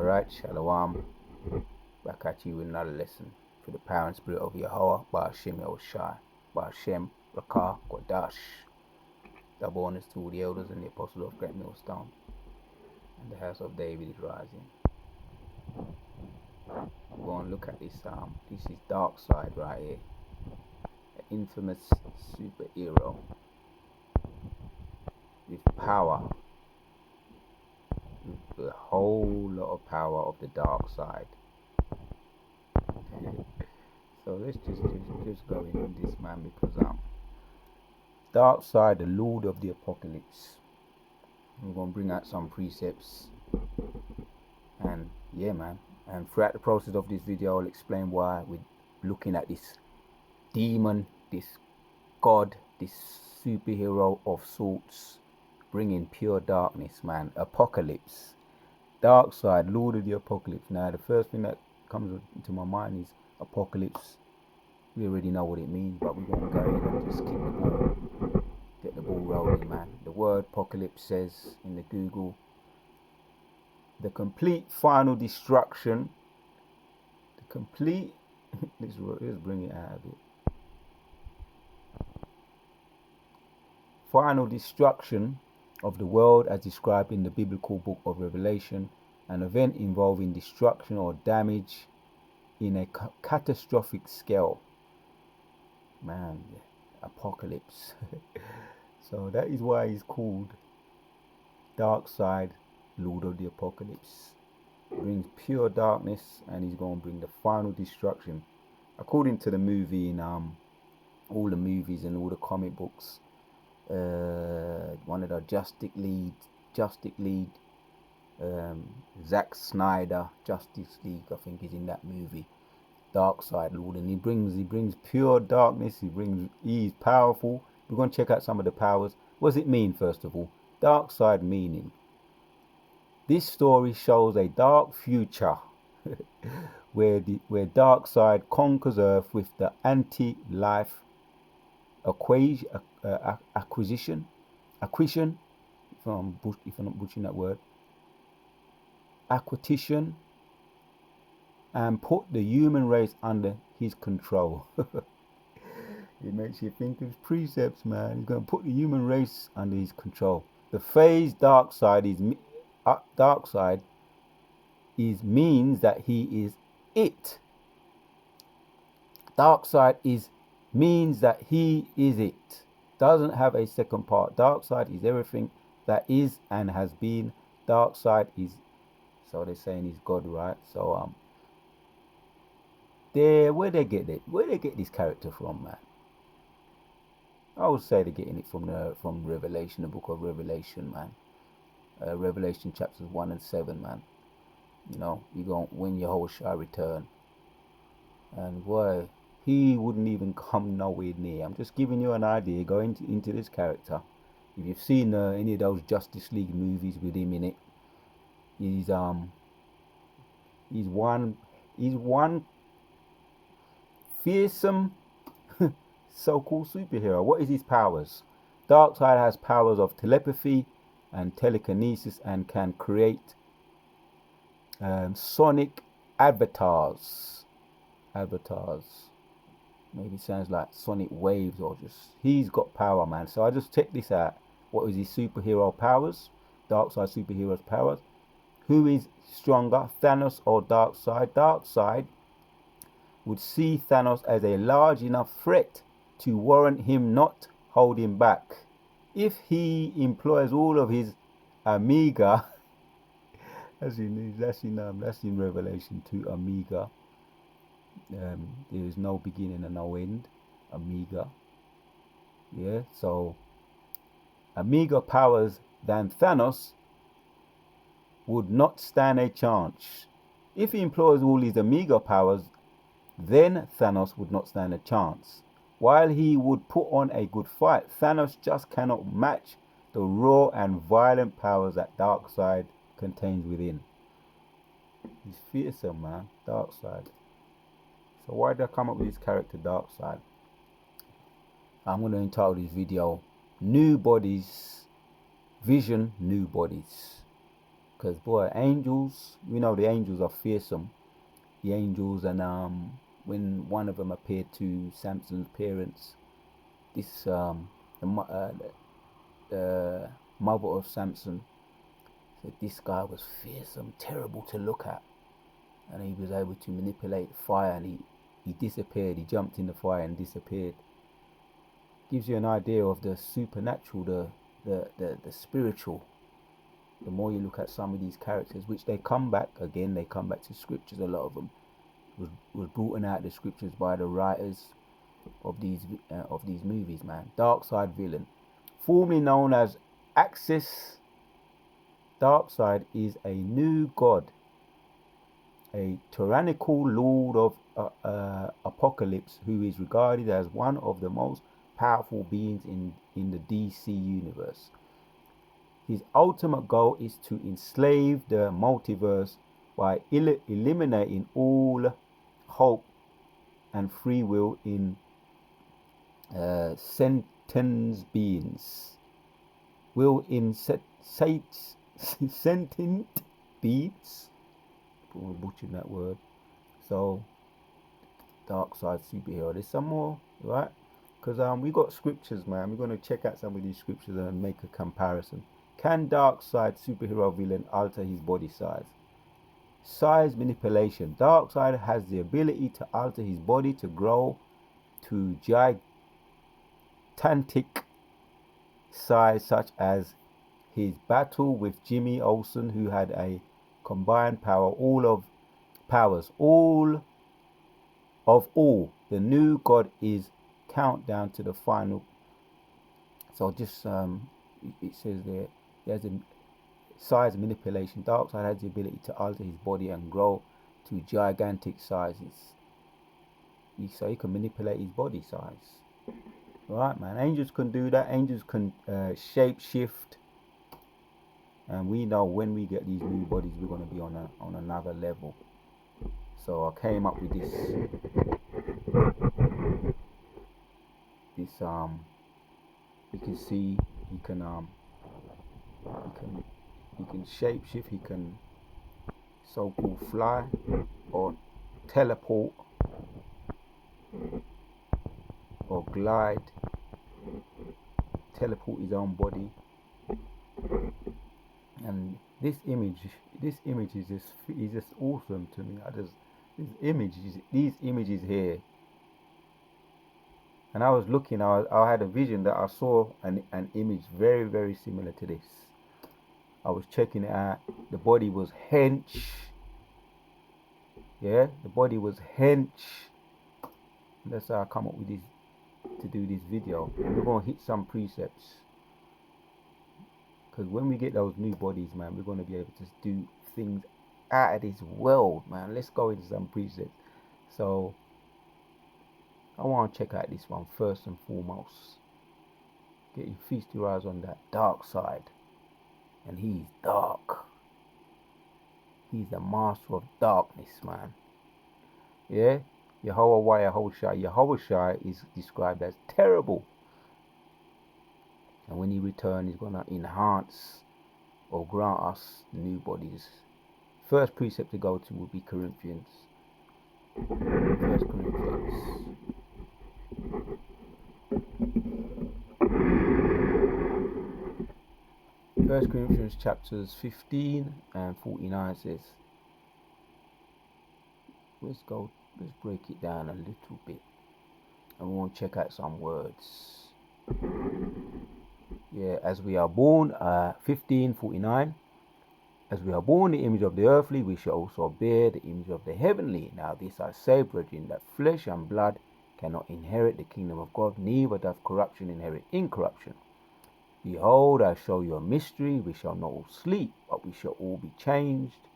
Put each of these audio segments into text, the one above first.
Alright, Shalom. Back at you with another lesson for the power and spirit of Yahweh, Ba'ashem Yahushai, Ba'ashem Rakah Kodash. Double honors to all the elders and the apostles of Great Millstone. And the house of David is rising. We're going to look at this. This is Darkseid right here. An infamous superhero with power. With a whole lot of power of the dark side. So let's just go into this, man, because Darkseid, the Lord of the Apocalypse. We're gonna bring out some precepts, and yeah, man. And throughout the process of this video, I'll explain why we're looking at this demon, this god, this superhero of sorts, bringing pure darkness, man. Apocalypse, Darkseid, Lord of the Apocalypse. Now, the first thing that comes into my mind is apocalypse. We already know what it means, but we're going to go in and just get the ball rolling, man. The word apocalypse says in the Google, the complete final destruction, let's bring it out of it. Final destruction of the world as described in the biblical book of Revelation, an event involving destruction or damage in a catastrophic scale. Man, apocalypse. So that is why he's called Darkseid, Lord of the Apocalypse. Brings pure darkness, and he's going to bring the final destruction. According to the movie, in all the movies and all the comic books, one of the Justice League, Zack Snyder, Justice League, I think, is in that movie. Darkseid Lord, and he brings pure darkness. He's powerful. We're going to check out some of the powers. What does it mean, first of all? Darkseid meaning. This story shows a dark future where Darkseid conquers Earth with the anti-life acquisition. If I'm not butchering that word. Acquisition. And put the human race under his control. It makes you think of precepts, man. He's going to put the human race under his control. The phrase Darkseid means that he is it. Darkseid means that he is it. Doesn't have a second part. Darkseid is everything that is and has been. Darkseid is, so they're saying he's God, right? So where they get this character from, man? I would say they're getting it from Revelation, the book of Revelation, man. Revelation chapters 1 and 7, man. You know, you're going when Yahushua return, and boy, he wouldn't even come nowhere near. I'm just giving you an idea. Go into this character. If you've seen any of those Justice League movies with him in it, he's one fearsome so-called superhero. What is his powers? Darkseid has powers of telepathy and telekinesis and can create sonic avatars. Maybe sounds like sonic waves, or just, he's got power, man. So I just check this out. What is his superhero powers? Darkseid superhero's powers. Who is stronger, Thanos or Darkseid? Darkseid would see Thanos as a large enough threat to warrant him not holding back. If he employs all of his Amiga, that's in Revelation 2, Amiga. There is no beginning and no end. Amiga. Yeah, so Amiga powers than Thanos would not stand a chance. If he employs all his Amiga powers, then Thanos would not stand a chance. While he would put on a good fight, Thanos just cannot match the raw and violent powers that Darkseid contains within. He's fearsome, man. Darkseid. So why did I come up with this character, Darkseid? I'm going to entitle this video New Bodies, Vision, New Bodies. Because boy, angels, we know the angels are fearsome. The angels, and when one of them appeared to Samson's parents, this the mother of Samson said this guy was fearsome, terrible to look at, and he was able to manipulate fire, and he disappeared. He jumped in the fire and disappeared. Gives you an idea of the supernatural, the spiritual. The more you look at some of these characters, which they come back again, they come back to scriptures. A lot of them was brought out the scriptures by the writers of these movies. Man, dark side villain, formerly known as Axis. Darkseid is a new god, a tyrannical lord of apocalypse, who is regarded as one of the most powerful beings in the DC universe. His ultimate goal is to enslave the multiverse by eliminating all hope and free will in sentient beings. Sentient beings. I'm butchering that word. So, Darkseid superhero. There's some more, right? Because we got scriptures, man. We're going to check out some of these scriptures and make a comparison. Can Darkseid superhero villain alter his body size? Size manipulation. Darkseid has the ability to alter his body to grow to gigantic size, such as his battle with Jimmy Olsen, who had a combined power all. The new god is countdown to the final. So just it says there, he has a size manipulation. Darkseid has the ability to alter his body and grow to gigantic sizes. So he can manipulate his body size. Right, man. Angels can do that. Angels can shape shift. And we know when we get these new bodies, we're going to be on another level. So I came up with this you can see he can shape shift. He can so-called fly or teleport or glide, teleport his own body. And this image is just awesome to me. These images here. And I was looking, I had a vision that I saw an image very, very similar to this. I was checking it out. The body was hench. Yeah, the body was hench. That's how I come up with this to do this video. We're gonna hit some precepts. Because when we get those new bodies, man, we're going to be able to do things out of this world, man. Let's go into some precepts. So, I want to check out this one first and foremost. Feast your eyes on that Darkseid. And he's dark. He's the master of darkness, man. Yeah? Yahushua is described as terrible. And when he returns, he's going to enhance or grant us new bodies. First precept to go to will be Corinthians. 1 Corinthians. First Corinthians chapters 15 and 49 says, let's break it down a little bit. And we want to check out some words. Yeah, as we are born, 15:49. As we are born the image of the earthly, we shall also bear the image of the heavenly. Now this I say, brethren, that flesh and blood cannot inherit the kingdom of God, neither doth corruption inherit incorruption. Behold, I show you a mystery. We shall not all sleep, but we shall all be changed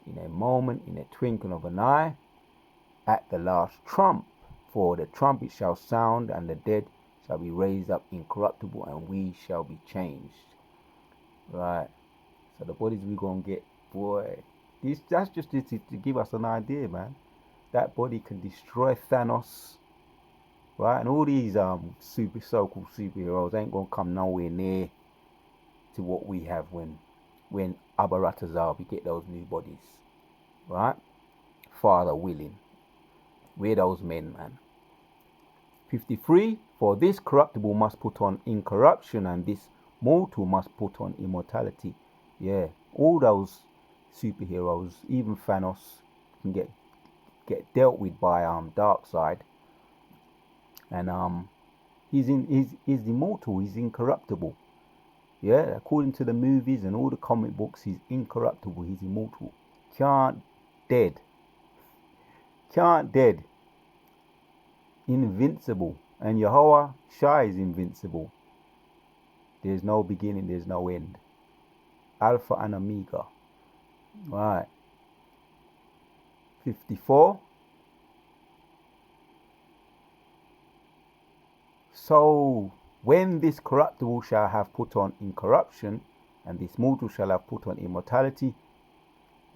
in a moment, in a twinkling of an eye, at the last trump. For the trumpet shall sound, and the dead shall be raised up incorruptible, and we shall be changed. Right. So the bodies we're gonna get, boy. That's just to give us an idea, man. That body can destroy Thanos. Right, and all these so-called superheroes ain't gonna come nowhere near to what we have when when Abaratazar, we get those new bodies, right? Father willing. We're those men, man. 53. For this corruptible must put on incorruption, and this mortal must put on immortality. Yeah, all those superheroes, even Thanos, can get dealt with by Darkseid, and he's immortal. He's incorruptible. Yeah, according to the movies and all the comic books, he's incorruptible. He's immortal. Can't dead. Invincible. And Yahweh Shai is invincible. There's no beginning, there's no end. Alpha and Omega. Right. 54. So when this corruptible shall have put on incorruption, and this mortal shall have put on immortality,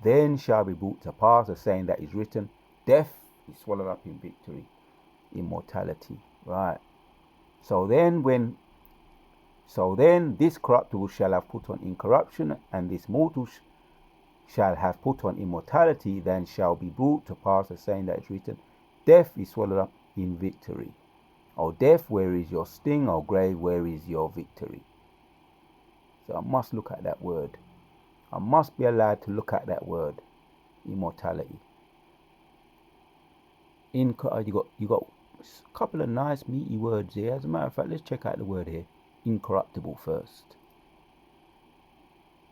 then shall be brought to pass the saying that is written, death is swallowed up in victory. Immortality. Right. So then this corruptible shall have put on incorruption, and this mortal shall have put on immortality, then shall be brought to pass the saying that is written, death is swallowed up in victory. O death, where is your sting? O grave, where is your victory? So I must look at that word. I must be allowed to look at that word, immortality. You got a couple of nice meaty words here. As a matter of fact, let's check out the word here, incorruptible first.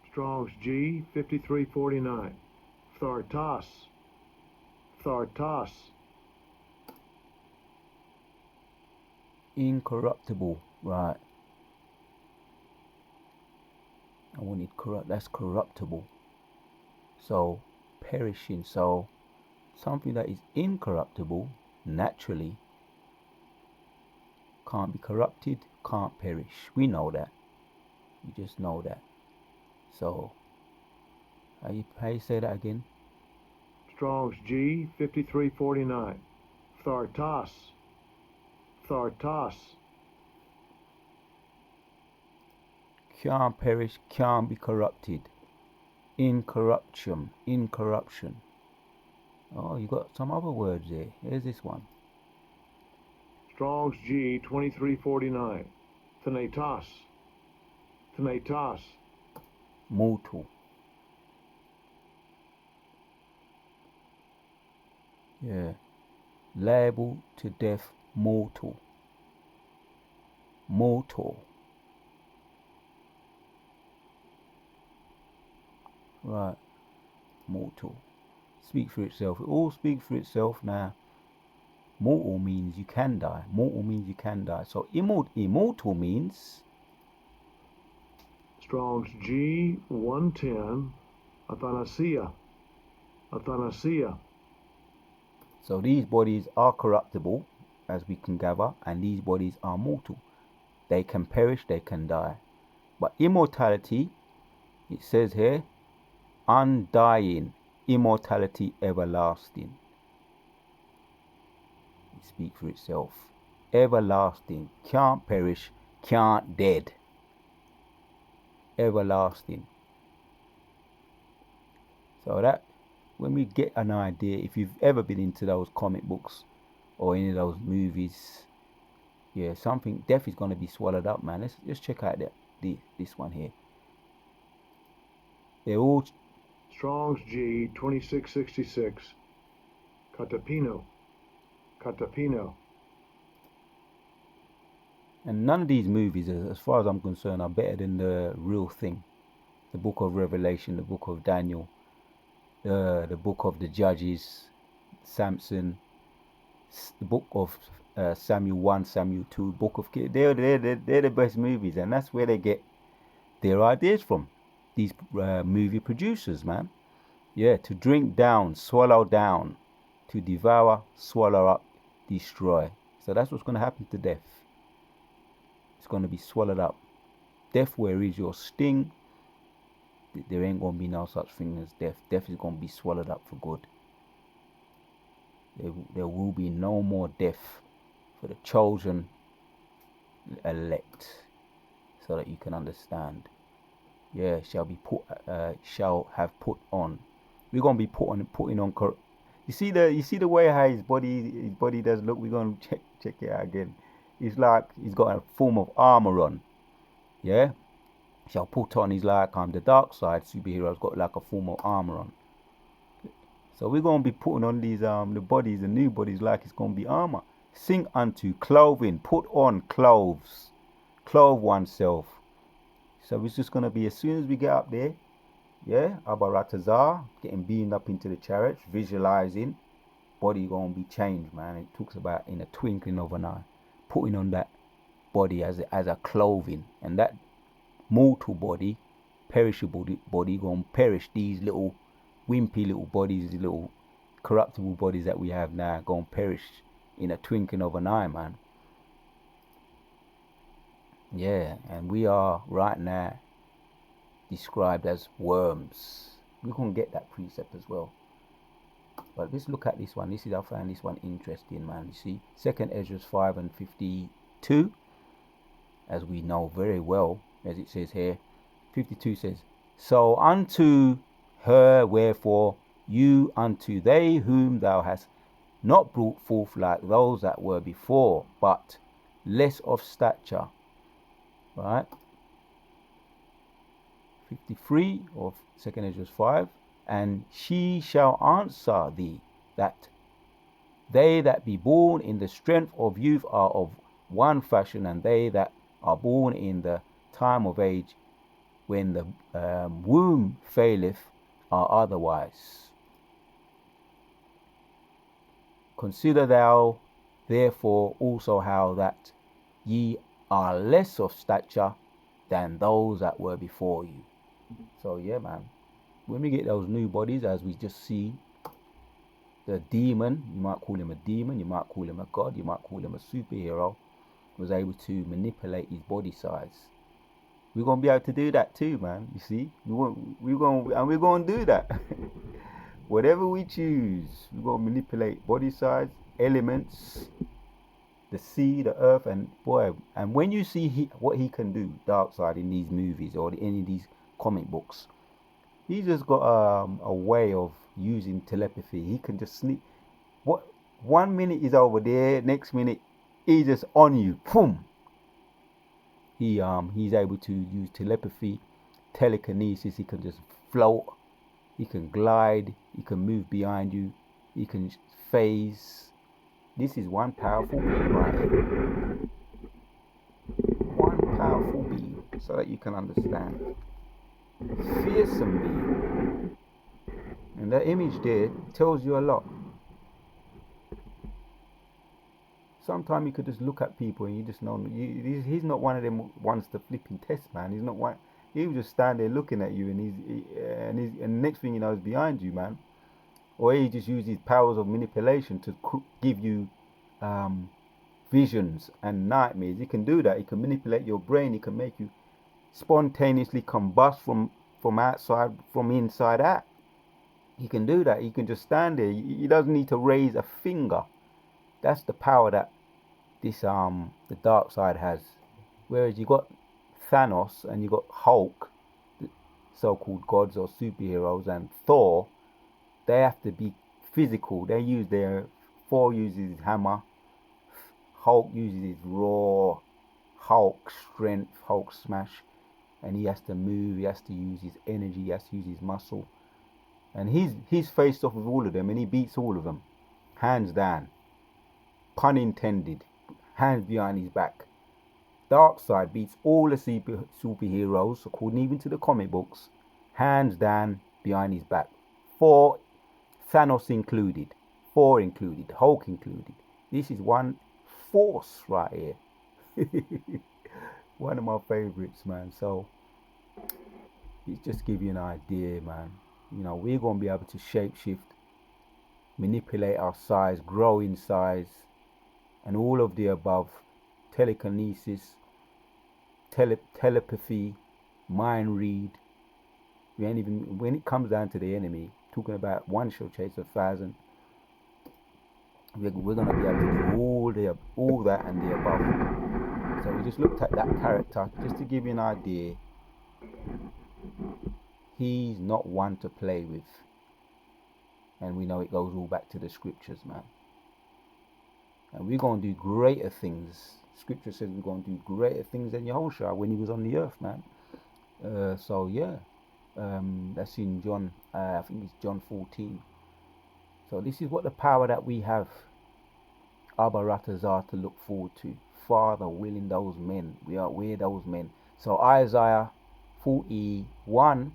Strong's G 5349. Thartos. Incorruptible, right. I wanted that's corruptible. So perishing. So something that is incorruptible naturally can't be corrupted, can't perish. We know that. We just know that. So how you say that again? Strong's G 5349. Thartos. Can't perish, can't be corrupted. Incorruption. Oh, you got some other words there. Here's this one. Strong's G 2349. Thanatos. Mortal. Yeah. Liable to death, mortal. Right. Mortal. Speak for itself. It all speaks for itself now. Mortal means you can die. So immortal means... Strong's G 110. Athanasia. So these bodies are corruptible, as we can gather, and these bodies are mortal. They can perish, they can die. But immortality, it says here, undying, immortality everlasting. It speaks for itself. Everlasting, can't perish, can't dead. Everlasting. So that, when we get an idea, if you've ever been into those comic books or any of those movies, yeah, death is going to be swallowed up, man. Let's check out this one here. They're all... Strong's G 2666. Catapino. And none of these movies, as far as I'm concerned, are better than the real thing. The book of Revelation, the book of Daniel, the book of the Judges, Samson, the book of Samuel 1, Samuel 2, book of Kings. They're the best movies, and that's where they get their ideas from. These movie producers, man. Yeah, to drink down, swallow down, to devour, swallow up, destroy. So that's what's going to happen to death. It's going to be swallowed up. Death, where is your sting? There ain't going to be no such thing as death. Death is going to be swallowed up for good. There will be no more death for the chosen elect, so that you can understand. yeah, shall have put on. We're gonna be putting on. You see the way how his body does look. We're gonna check it out again. It's like he's got a form of armor on. Yeah, shall put on. He's like the dark side superhero's got like a form of armor on. So we're gonna be putting on these the new bodies like it's gonna be armor. Sing unto clothing, put on clothes, clothe oneself. So it's just gonna be as soon as we get up there, yeah, Abaratazar, getting beamed up into the chariot, visualizing, body gonna be changed, man. It talks about in a twinkling of an eye, putting on that body as a clothing, and that mortal body, perishable body, gonna perish. These little wimpy little bodies, these little corruptible bodies that we have now, gonna perish in a twinkling of an eye, man. Yeah, and we are right now described as worms. We're gonna get that precept as well. But let's look at this one. I found this one interesting, man. You see, 2nd Ezra 5 and 52, as we know very well, as it says here. 52 says, so unto her wherefore you unto they whom thou hast not brought forth like those that were before, but less of stature. Right? 53 of 2nd Ezra 5, and she shall answer thee that they that be born in the strength of youth are of one fashion, and they that are born in the time of age, when the womb faileth, are otherwise. Consider thou therefore also how that ye are less of stature than those that were before you. So yeah, man, when we get those new bodies, as we just see the demon, you might call him a demon, you might call him a god, you might call him a superhero, was able to manipulate his body size. We're gonna be able to do that too, man. You see, we're gonna do that. Whatever we choose, we're gonna manipulate body size, elements, the sea, the earth, and boy, and when you see what he can do, Darkseid, in these movies or any of these comic books, he's just got a way of using telepathy. He can just sneak. What 1 minute is over there, next minute he's just on you. Boom. He's able to use telepathy, telekinesis. He can just float. He can glide. He can move behind you. He can phase. This is one powerful being right here. One powerful being, so that you can understand. Fearsome being. And that image there tells you a lot. Sometimes you could just look at people and you just know he's not one of them ones to flipping test, man. He's not one. He will just stand there looking at you, and the next thing you know is behind you, man. Or he just uses powers of manipulation to give you visions and nightmares. He can do that. He can manipulate your brain. He can make you spontaneously combust from outside, from inside out. He can do that. He can just stand there. He doesn't need to raise a finger. That's the power that this the dark side has. Whereas you got Thanos and you got Hulk, so-called gods or superheroes, and Thor, they have to be physical. Thor uses his hammer, Hulk uses his raw Hulk strength, Hulk smash, and he has to move, he has to use his energy, he has to use his muscle. And he's faced off with all of them and he beats all of them. Hands down. Pun intended. Hands behind his back. Darkseid beats all the superheroes, according even to the comic books, hands down, behind his back. Thanos included. Thor included. Hulk included. This is one force right here. One of my favorites, man. So, it's just give you an idea, man. You know, we're going to be able to shapeshift, manipulate our size, grow in size, and all of the above. Telekinesis, telepathy, mind read. We ain't even, when it comes down to the enemy, talking about one shall chase 1,000, we're going to be able to do all that and the above. So we just looked at that character just to give you an idea He's not one to play with. And we know it goes all back to the scriptures, man. And we're going to do greater things. Scripture says we're going to do greater things than Yahushua when he was on the earth, man. So yeah, that's in John, I think it's John 14. So this is what the power that we have, Abba Ratazar, to look forward to. Father willing those men. We're those men. So Isaiah 41,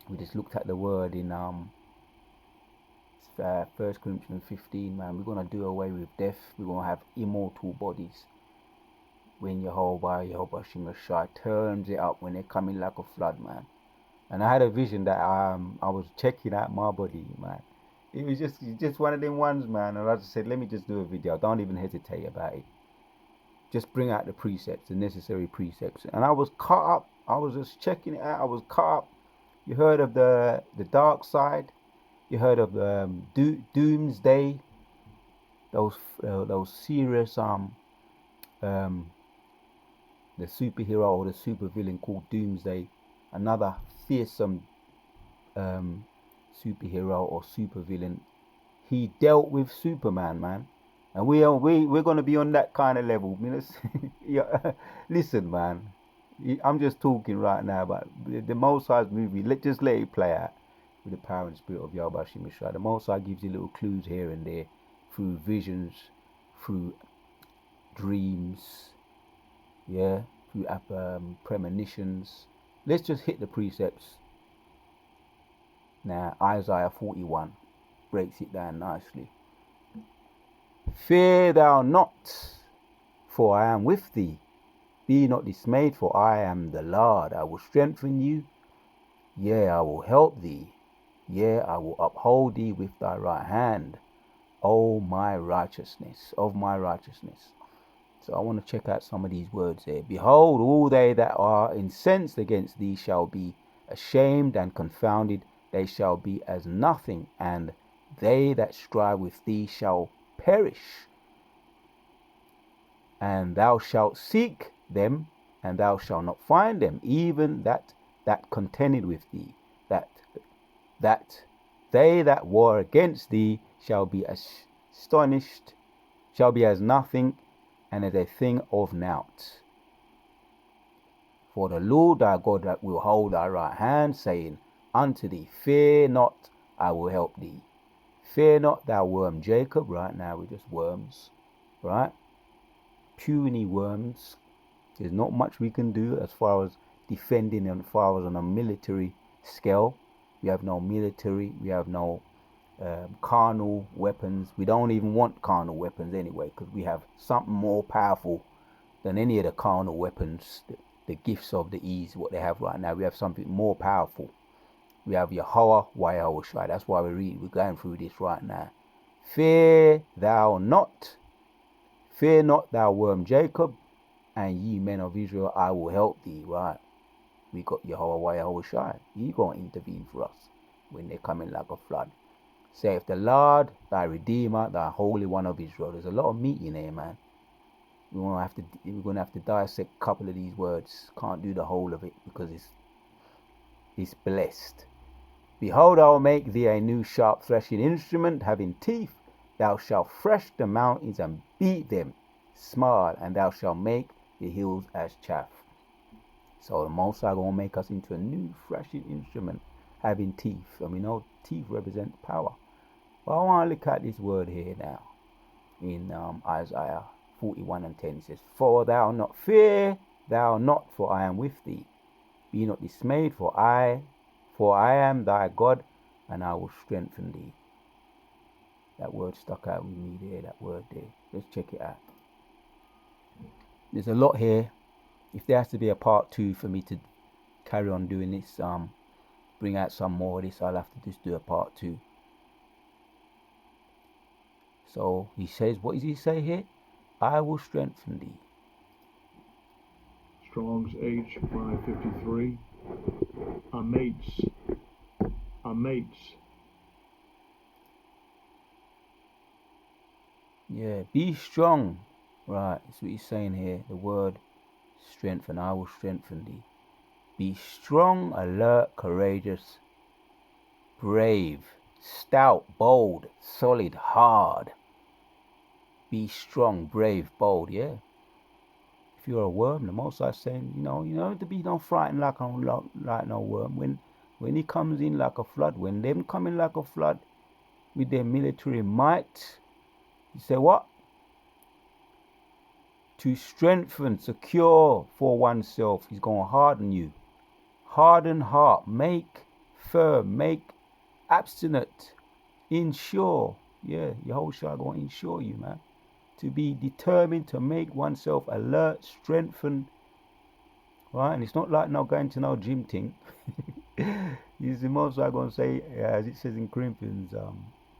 we just looked at the word in 1 Corinthians 15, man. We're going to do away with death. We're going to have immortal bodies. When Yehovah Shimashai turns it up when they're coming like a flood, man. And I had a vision that I was checking out my body, man. It was just one of them ones, man. And I just said, let me just do a video. Don't even hesitate about it. Just bring out the precepts, the necessary precepts. And I was caught up. I was just checking it out. I was caught up. You heard of the dark side. You heard of Doomsday. Those serious the superhero or the supervillain called Doomsday. Another fearsome superhero or supervillain. He dealt with Superman, man. And we're gonna be on that kind of level. I mean, yeah, listen, man. I'm just talking right now about the Most High's movie. Just let it play out with the power and spirit of Yahweh Shemashai. The Most High gives you little clues here and there through visions, through dreams, yeah, through premonitions. Let's just hit the precepts. Now, Isaiah 41 breaks it down nicely. Fear thou not, for I am with thee. Be not dismayed, for I am the Lord. I will strengthen you. Yea, I will help thee. Yea, I will uphold thee with thy right hand. O my righteousness, of my righteousness. So I want to check out some of these words here. Behold, all they that are incensed against thee shall be ashamed and confounded. They shall be as nothing, and they that strive with thee shall perish. And thou shalt seek them, and thou shalt not find them, even that contended with thee. That they that war against thee shall be astonished, shall be as nothing, and as a thing of naught. For the Lord thy God that will hold thy right hand, saying unto thee, fear not, I will help thee. Fear not, thou worm Jacob. Right now we're just worms, right? Puny worms. There's not much we can do as far as defending, and as far as on a military scale. We have no military, we have no carnal weapons. We don't even want carnal weapons anyway, because we have something more powerful than any of the carnal weapons, the gifts of the ease, what they have right now. We have something more powerful. We have Yahweh. That's why we're going through this right now. Fear thou not, thou worm Jacob, and ye men of Israel, I will help thee. Right? We got Yahweh. He gonna intervene for us when they're coming like a flood. Saith the Lord, thy Redeemer, thy Holy One of Israel. There's a lot of meat in here, man. We're gonna have to dissect a couple of these words. Can't do the whole of it because it's blessed. Behold, I will make thee a new sharp threshing instrument, having teeth. Thou shalt thresh the mountains and beat them small, and thou shalt make the hills as chaff. So the Most High gonna make us into a new threshing instrument, having teeth. And we know teeth represent power. But I want to look at this word here now. In Isaiah 41 and 10, it says, For thou not fear, thou not, for I am with thee. Be not dismayed, for I am thy God, and I will strengthen thee. That word stuck out with me there, that word there. Let's check it out. There's a lot here. If there has to be a part 2 for me to carry on doing this, bring out some more of this, I'll have to just do a part 2. So he says, what does he say here? I will strengthen thee. Strong's H 553. Amates. Yeah, be strong. Right, that's what he's saying here. The word strengthen. I will strengthen thee. Be strong, alert, courageous, brave, stout, bold, solid, hard. Be strong, brave, bold, yeah. If you're a worm, the Most High saying, you know, to be no frightened like no worm. When he comes in like a flood, when them come in like a flood with their military might, he say what? To strengthen, secure for oneself, he's going to harden you. Harden heart, make firm, make abstinent, ensure. Yeah, Yahushua going to ensure you, man. To be determined to make oneself alert, strengthen, right? And it's not like now going to no gym thing. He's the most I'm going to say, as it says in Corinthians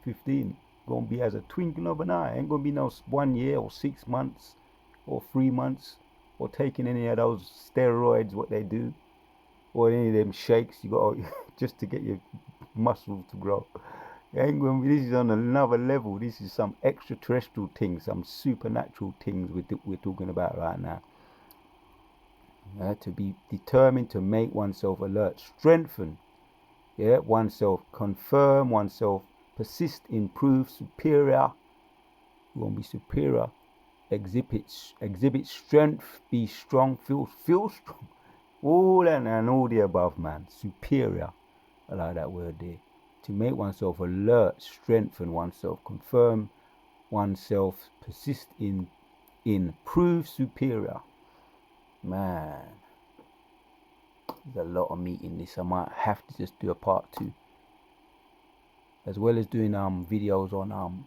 15, going to be as a twinkling of an eye. Ain't going to be no 1 year or 6 months or 3 months or taking any of those steroids, what they do, or any of them shakes you got just to get your muscles to grow. Ain't going to be, this is on another level. This is some extraterrestrial things, some supernatural things we're talking about right now. To be determined to make oneself alert, strengthen, oneself, confirm oneself, persist, improve, superior. You want to be superior. Exhibit strength, be strong, feel strong. All and all the above, man. Superior. I like that word there. To make oneself alert, strengthen oneself, confirm oneself, persist in prove superior. Man, there's a lot of meat in this. I might have to just do a part 2. As well as doing videos on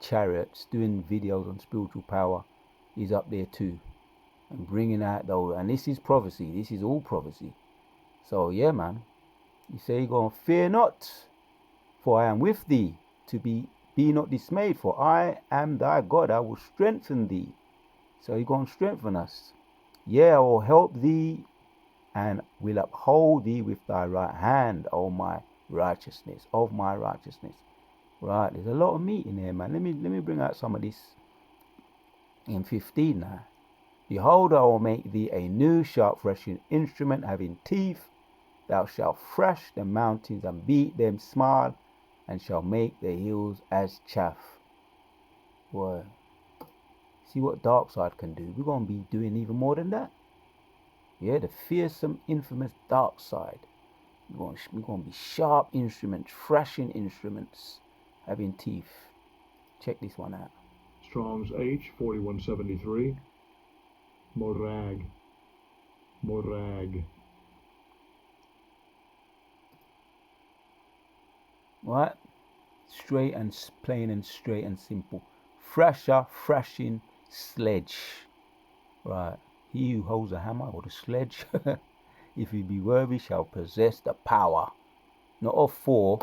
chariots, doing videos on spiritual power is up there too. And bringing out those, and this is prophecy. This is all prophecy. So yeah, man. You say you're going to fear not, for I am with thee. Be not dismayed, for I am thy God. I will strengthen thee. So he's going to strengthen us. Yeah, I will help thee and will uphold thee with thy right hand, of my righteousness. Right, there's a lot of meat in here, man. Let me bring out some of this in 15 now. Behold, I will make thee a new sharp threshing instrument having teeth. Thou shalt thresh the mountains and beat them small, and shall make the hills as chaff. Boy, see what dark side can do. We're going to be doing even more than that. Yeah, the fearsome, infamous dark side. We're going to be sharp instruments, threshing instruments, having teeth. Check this one out. Strong's H 4173. Morag. Right? Straight and plain and straight and simple. Thrasher, thrashing, sledge. Right. He who holds a hammer or the sledge, if he be worthy, shall possess the power, not of 4,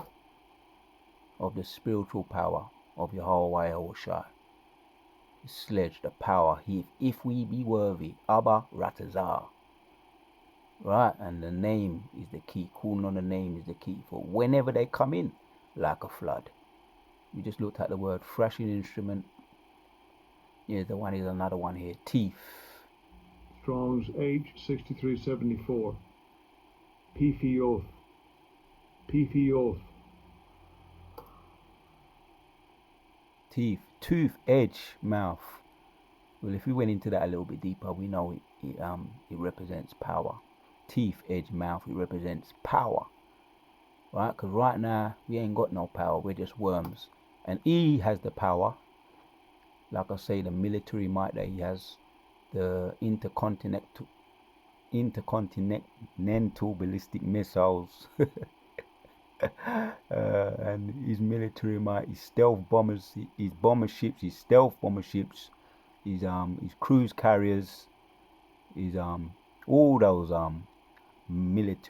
of the spiritual power of Yahweh Yahushua. The sledge, the power, if we be worthy, Abba Ratazar. Right, and the name is the key. Calling on the name is the key for whenever they come in like a flood. We just looked at the word threshing instrument. Yeah, the one is another one here. Teeth. Strong's H 6374. Pifioth. Teeth. Tooth, edge, mouth. Well, if we went into that a little bit deeper, we know it represents power. Teeth, edge, mouth, it represents power. Right? Because right now, we ain't got no power. We're just worms. And he has the power. Like I say, the military might that he has. The intercontinental ballistic missiles. And his military might, his stealth bombers, his bomber ships, his stealth bomber ships, his cruise carriers, his all those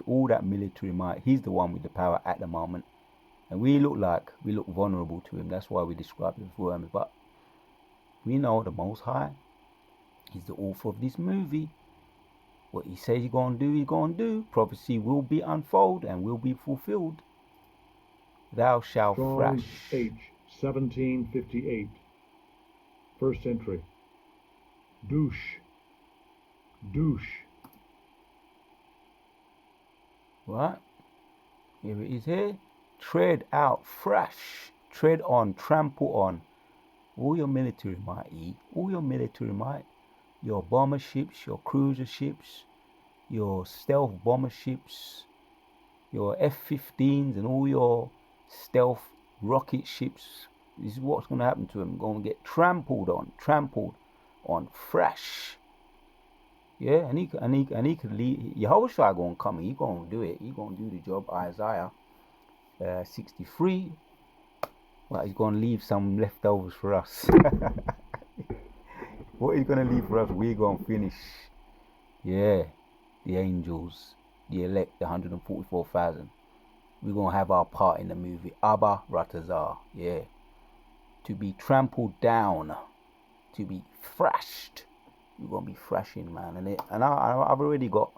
all that military might. He's the one with the power at the moment, and we look vulnerable to him. That's why we describe him as worms. But we know the Most High. He's the author of this movie. What he says he's gonna do, he's gonna do. Prophecy will be unfolded and will be fulfilled. Thou shalt Strong's thrash. H 1758. First entry. Douche. Right? Here it is here. Tread out fresh. Tread on, trample on. All your military might eat. All your military might. Your bomber ships, your cruiser ships, your stealth bomber ships, your F-15s and all your stealth rocket ships. This is what's going to happen to them. Going to get trampled on fresh. Yeah, and he could lead. Yahushua going to come. He going to do it. He going to do the job. Isaiah 63. Well, he's going to leave some leftovers for us. What he's going to leave for us, we're going to finish. Yeah, the angels, the elect, the 144,000. We're going to have our part in the movie. Abba Ratazar. Yeah. To be trampled down. To be thrashed. We're going to be thrashing, man. And I've already got...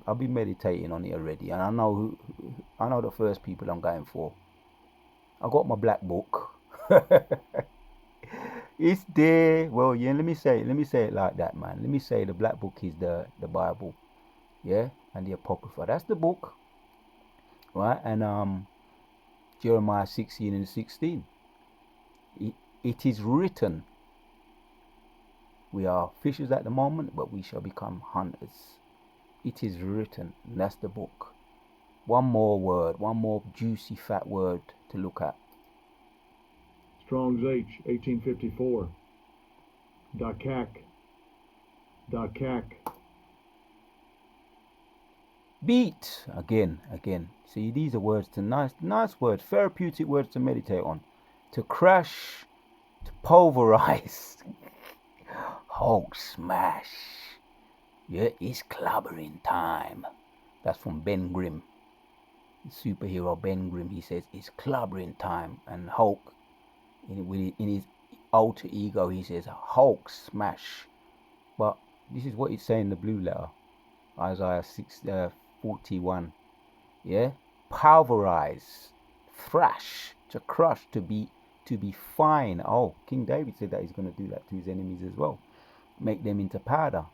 I've been meditating on it already. And I know the first people I'm going for. I got my black book. It's there. Well, yeah, let me say it like that, man. Let me say the black book is the Bible. Yeah, and the Apocrypha. That's the book. Right? And Jeremiah 16 and 16. It is written. We are fishers at the moment, but we shall become hunters. It is written. And that's the book. One more word, one more juicy fat word to look at. Strong's H, 1854. Dakak. Beat. Again. See, these are words to nice words, therapeutic words to meditate on. To crash, to pulverize. Hulk smash. Yeah, it's clobbering time. That's from Ben Grimm. The superhero Ben Grimm. He says it's clobbering time. And Hulk, in his alter ego, he says Hulk smash. But this is what he's saying in the blue letter. Isaiah 41. Yeah? Pulverize. Thrash. To crush. To be fine. Oh, King David said that he's going to do that to his enemies as well. Make them into powder.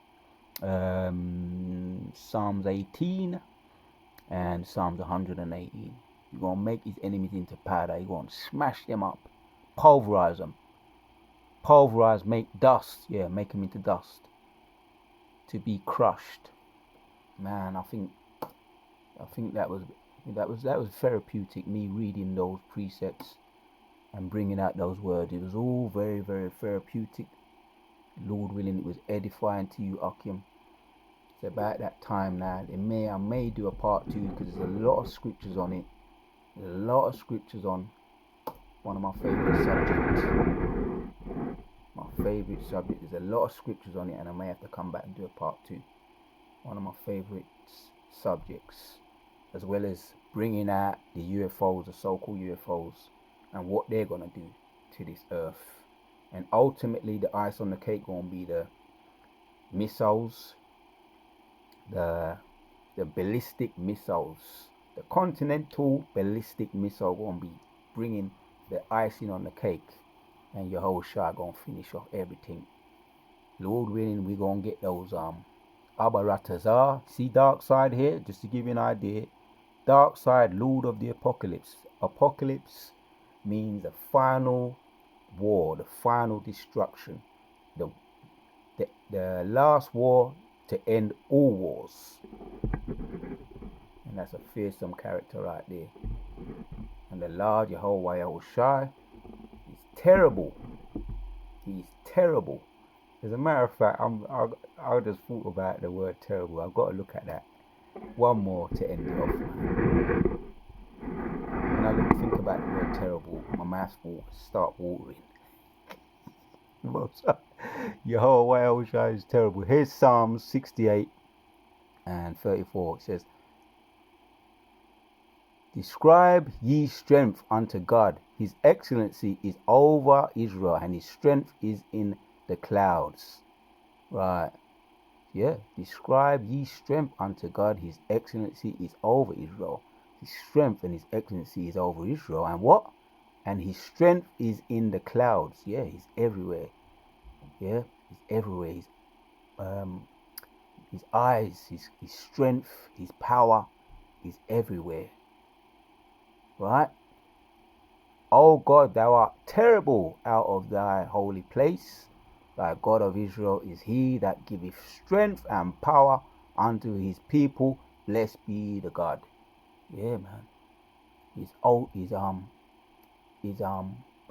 Psalms 18 and Psalms 118. You're going to make his enemies into powder. You're going to smash them up. Pulverize them. Pulverize, make dust. Yeah, make them into dust. To be crushed. Man, I think that was therapeutic, me reading those precepts and bringing out those words. It was all very, very therapeutic. Lord willing, it was edifying to you, Akim. It's about that time now. I may do a part 2 because there's a lot of scriptures on it. There's a lot of scriptures on one of my favorite subjects. There's a lot of scriptures on it, and I may have to come back and do a part 2. One of my favorite subjects, as well as bringing out the UFOs, the so-called UFOs, and what they're gonna do to this earth. And ultimately, the ice on the cake gonna be the missiles, the ballistic missiles, the continental ballistic missile gonna be bringing the icing on the cake, and your whole shot gonna finish off everything. Lord willing, we gonna get those Abba Ratazar. See Dark Side here, just to give you an idea. Dark Side, Lord of the Apocalypse. Apocalypse means the final war, the final destruction, the last war to end all wars. And that's a fearsome character right there. And the Lord Jehovah Yahushai is terrible. He's terrible. As a matter of fact, I just thought about the word terrible. I've got to look at that. One more to end it off. When I think about the word terrible, my mouth will start watering. Yehovah Yahushua is terrible. Here's Psalms 68 and 34. It says, describe ye strength unto God. His excellency is over Israel, and his strength is in the clouds. Right. Yeah. Describe ye strength unto God. His excellency is over Israel. His strength and his excellency is over Israel. And what? And his strength is in the clouds. Yeah, he's everywhere. Yeah, he's everywhere. His eyes, his strength, his power is everywhere. Right? O God, thou art terrible out of thy holy place. Thy God of Israel is he that giveth strength and power unto his people. Blessed be the God. Yeah, man. He's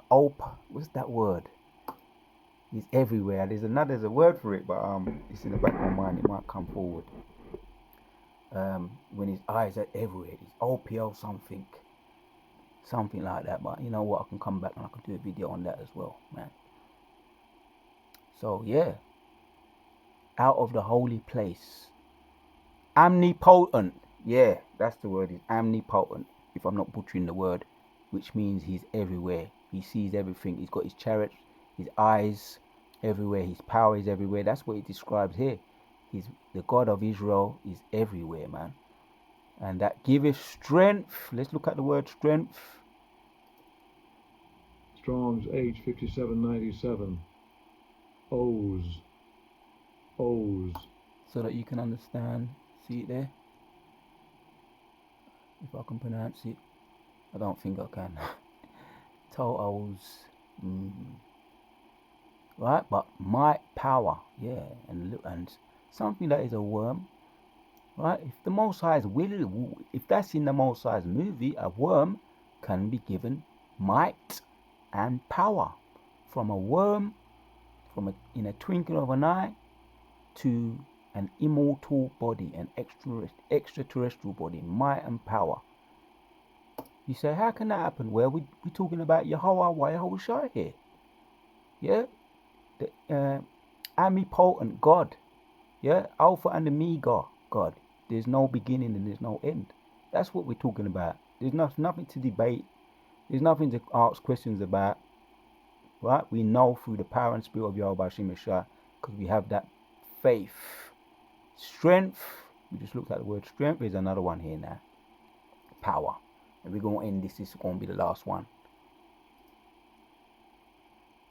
what's that word? He's everywhere. There's a word for it, but it's in the back of my mind. It might come forward. When his eyes are everywhere, he's OPO something like that. But you know what? I can come back and I can do a video on that as well, man. So yeah, out of the holy place, omnipotent. Yeah, that's the word. He's omnipotent. If I'm not butchering the word, which means he's everywhere. He sees everything. He's got his chariots, his eyes everywhere. His power is everywhere. That's what he describes here. He's the God of Israel is everywhere, man. And that giveth strength. Let's look at the word strength. Strong's H 5797. O's. So that you can understand. See it there? If I can pronounce it. I don't think I can. Totos. Right? But might, power. Yeah. And something that is a worm. Right? If the Most High's will, if that's in the Most High's movie, a worm can be given might and power. From a worm, in a twinkle of an eye, to an immortal body, an extraterrestrial body, might and power. You say, how can that happen? Well, we're talking about Yahweh Shai here. Yeah? The omnipotent God. Yeah? Alpha and Omega God. There's no beginning and there's no end. That's what we're talking about. There's nothing to debate. There's nothing to ask questions about. Right? We know through the power and spirit of Yahweh Hashem Shai, because we have that faith. Strength. We just looked at the word strength. There's another one here now. Power. And we're going to end this. This is going to be the last one.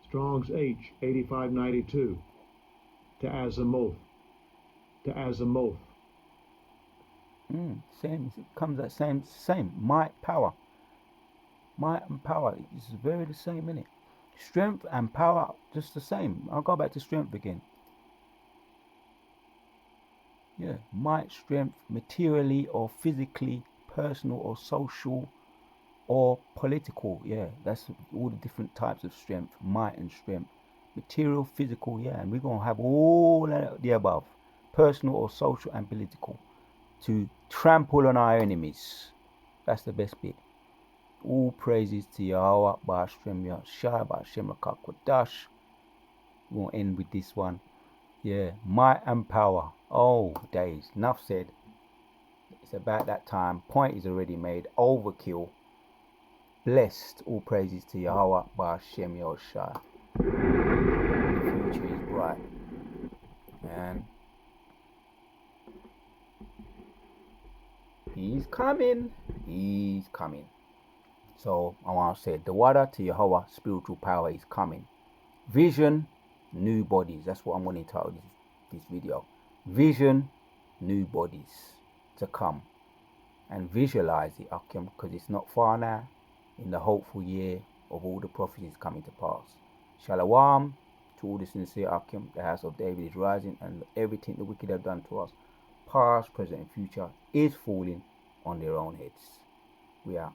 Strong's H 8592. To Azimuth. Same. It comes that same. Might, power. Might and power. It's very the same, isn't it? Strength and power, just the same. I'll go back to strength again. Yeah. Might, strength, materially or physically, personal or social or political. Yeah. That's all the different types of strength. Might and strength. Material, physical, yeah. And we're going to have all the above. Personal or social and political. To trample on our enemies. That's the best bit. All praises to Yahweh, Ba'ashem Yahshai, Ba'ashem Kodash. We'll end with this one. Yeah, might and power. Oh, days. Enough said. It's about that time. Point is already made. Overkill. Blessed. All praises to Yahweh, Ba'ashem Yahshai. The future is bright. And he's coming. So I want to say, the water to Yahweh, spiritual power is coming. Vision, new bodies. That's what I'm going to title this video. Vision, new bodies to come. And visualize it, Akim, because it's not far now. In the hopeful year of all the prophecies coming to pass. Shalom to all the sincere Akim. The house of David is rising, and everything the wicked have done to us, past, present, and future, is falling on their own heads. We are